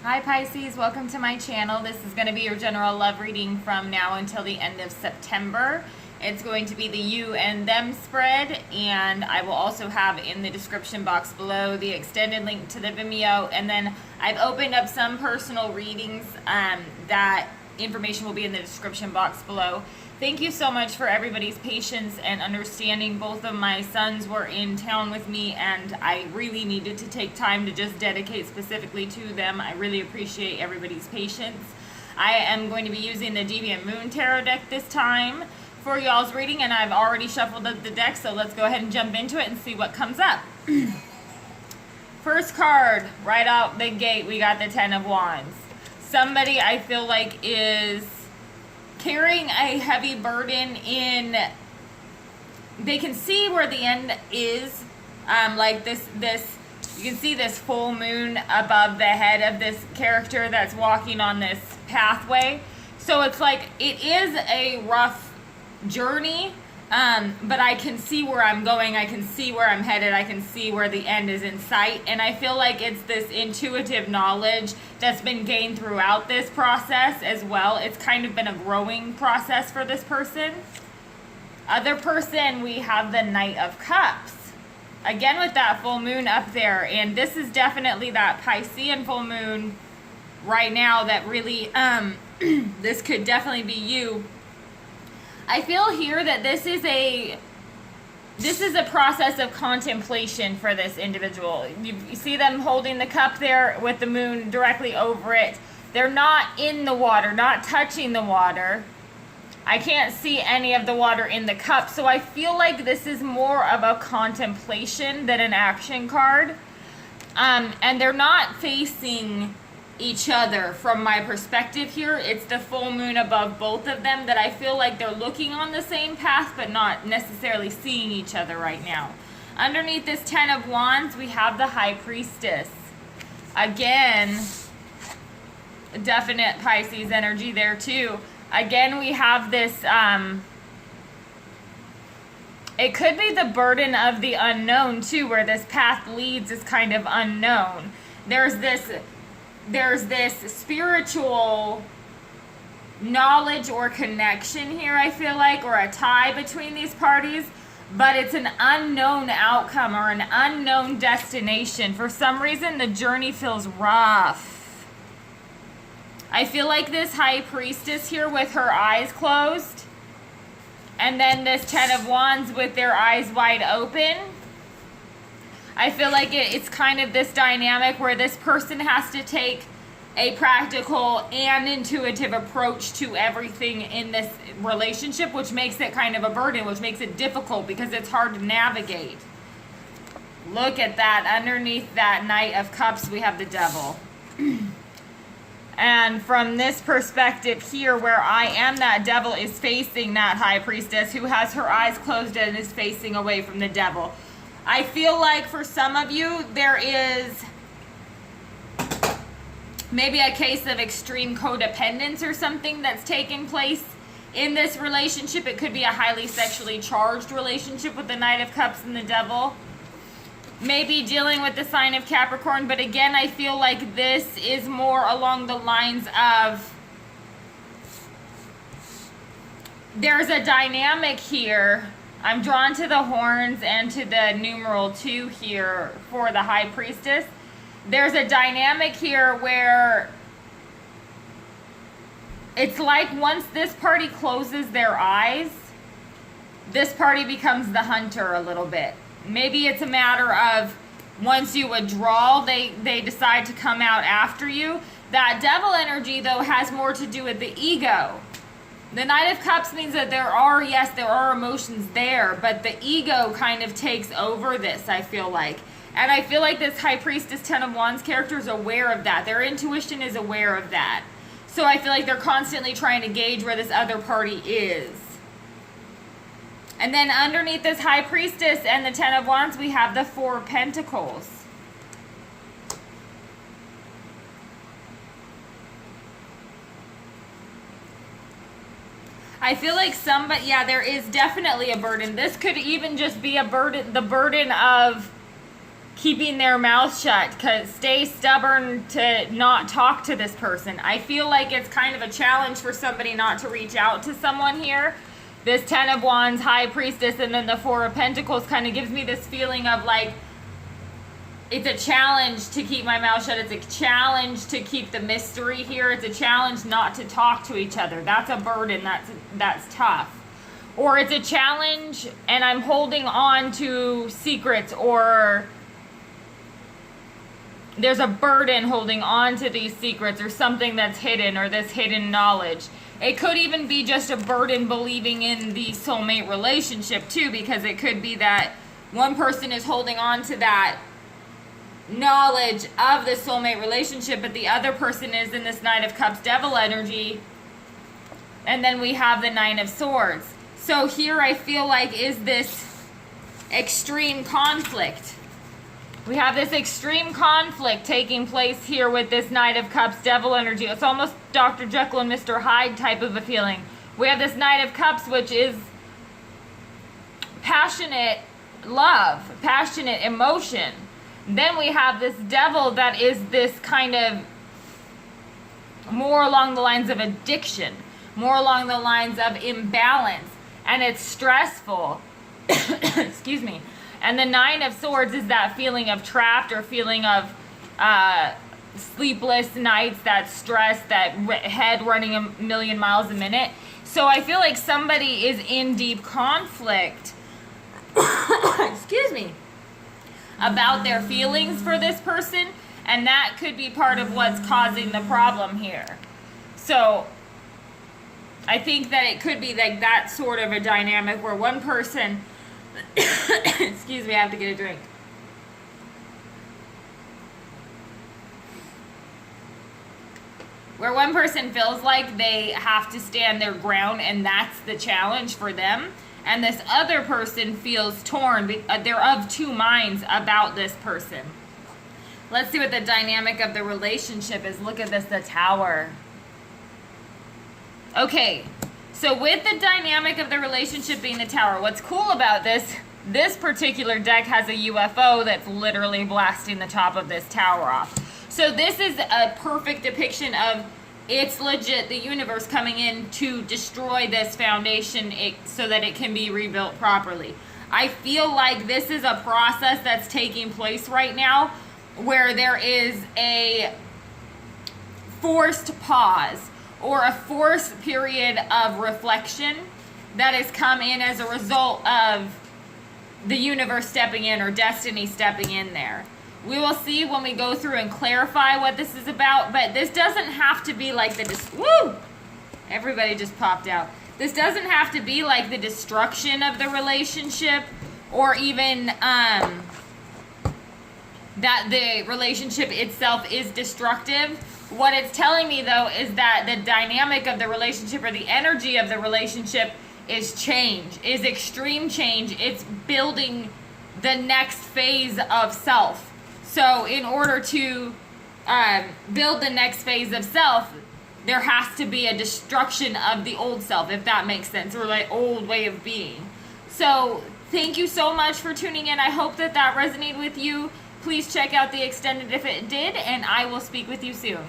Hi Pisces, welcome to my channel. This is going to be your general love reading from now until the end of September. It's going to be the you and them spread, and I will also have in the description box below the extended link to the Vimeo, and then I've opened up some personal readings. That information will be in the description box below. Thank you so much for everybody's patience and understanding. Both of my sons were in town with me, and I really needed to take time to just dedicate specifically to them. I really appreciate everybody's patience. I am going to be using the Deviant Moon Tarot deck this time for y'all's reading, and I've already shuffled the deck, so let's go ahead and jump into it and see what comes up. First card, right out the gate, we got the Ten of Wands. Somebody I feel like is carrying a heavy burden in, they can see where the end is, like this, you can see this full moon above the head of this character that's walking on this pathway. So it's like, it is a rough journey, but I can see where I'm going, I can see where I'm headed, I can see where the end is in sight, and I feel like it's this intuitive knowledge that's been gained throughout this process as well. It's kind of been a growing process for this person. Other person, we have the Knight of Cups. Again with that full moon up there, and this is definitely that Piscean full moon right now that really, this could definitely be you. I feel here that this is a process of contemplation for this individual. You see them holding the cup there with the moon directly over it. They're not in the water, not touching the water. I can't see any of the water in the cup, so I feel like this is more of a contemplation than an action card. And they're not facing each other from my perspective here. It's the full moon above both of them that I feel like they're looking on the same path but not necessarily seeing each other right now. Underneath this Ten of Wands, we have the High Priestess. Again, definite Pisces energy there too. Again, we have this, it could be the burden of the unknown too, where this path leads is kind of unknown. There's this spiritual knowledge or connection here, I feel like, or a tie between these parties, but it's an unknown outcome or an unknown destination. For some reason, the journey feels rough. I feel like this High Priestess here with her eyes closed, and then this Ten of Wands with their eyes wide open. I feel like it's kind of this dynamic where this person has to take a practical and intuitive approach to everything in this relationship, which makes it kind of a burden, which makes it difficult because it's hard to navigate. Look at that. Underneath that Knight of Cups, we have the Devil. And from this perspective here, where I am, that Devil is facing that High Priestess who has her eyes closed and is facing away from the Devil. I feel like for some of you, there is maybe a case of extreme codependence or something that's taking place in this relationship. It could be a highly sexually charged relationship with the Knight of Cups and the Devil. Maybe dealing with the sign of Capricorn, but again, I feel like this is more along the lines of there's a dynamic here. I'm drawn to the horns and to the numeral 2 here for the High Priestess. There's a dynamic here where it's like once this party closes their eyes, this party becomes the hunter a little bit. Maybe it's a matter of once you withdraw, they decide to come out after you. That Devil energy, though, has more to do with the ego. The Knight of Cups means that there are emotions there, but the ego kind of takes over this, I feel like. And I feel like this High Priestess Ten of Wands character is aware of that. Their intuition is aware of that. So I feel like they're constantly trying to gauge where this other party is. And then underneath this High Priestess and the Ten of Wands, we have the Four of Pentacles. I feel like there is definitely a burden. This could even just be a burden, the burden of keeping their mouth shut, because stay stubborn to not talk to this person. I feel like it's kind of a challenge for somebody not to reach out to someone here. This Ten of Wands, High Priestess, and then the Four of Pentacles kind of gives me this feeling of like, it's a challenge to keep my mouth shut. It's a challenge to keep the mystery here. It's a challenge not to talk to each other. That's a burden. That's tough. Or it's a challenge and I'm holding on to secrets, or there's a burden holding on to these secrets, or something that's hidden, or this hidden knowledge. It could even be just a burden believing in the soulmate relationship too, because it could be that one person is holding on to that knowledge of the soulmate relationship, but the other person is in this Knight of Cups devil energy. And then we have the Nine of Swords. So here I feel like is this extreme conflict. We have this extreme conflict taking place here with this Knight of Cups devil energy. It's almost Dr. Jekyll and Mr. Hyde type of a feeling. We have this Knight of Cups, which is passionate love, passionate emotion. Then we have this devil that is this kind of more along the lines of addiction, more along the lines of imbalance, and it's stressful. Excuse me. And the Nine of Swords is that feeling of trapped, or feeling of sleepless nights, that stress, that head running a million miles a minute. So I feel like somebody is in deep conflict. Excuse me. About their feelings for this person, and that could be part of what's causing the problem here. So I think that it could be like that sort of a dynamic where one person excuse me, I have to get a drink. Where one person feels like they have to stand their ground, and that's the challenge for them. And this other person feels torn. They're of two minds about this person. Let's see what the dynamic of the relationship is. Look at this, the Tower. Okay, so with the dynamic of the relationship being the Tower, what's cool about this particular deck has a UFO that's literally blasting the top of this tower off. So this is a perfect depiction of, it's legit the universe coming in to destroy this foundation so that it can be rebuilt properly. I feel like this is a process that's taking place right now where there is a forced pause or a forced period of reflection that has come in as a result of the universe stepping in, or destiny stepping in there. We will see when we go through and clarify what this is about, but this doesn't have to be like woo! Everybody just popped out. This doesn't have to be like the destruction of the relationship, or even that the relationship itself is destructive. What it's telling me though is that the dynamic of the relationship, or the energy of the relationship, is change, is extreme change. It's building the next phase of self. So in order to build the next phase of self, there has to be a destruction of the old self, if that makes sense, or like old way of being. So thank you so much for tuning in. I hope that resonated with you. Please check out the extended if it did, and I will speak with you soon.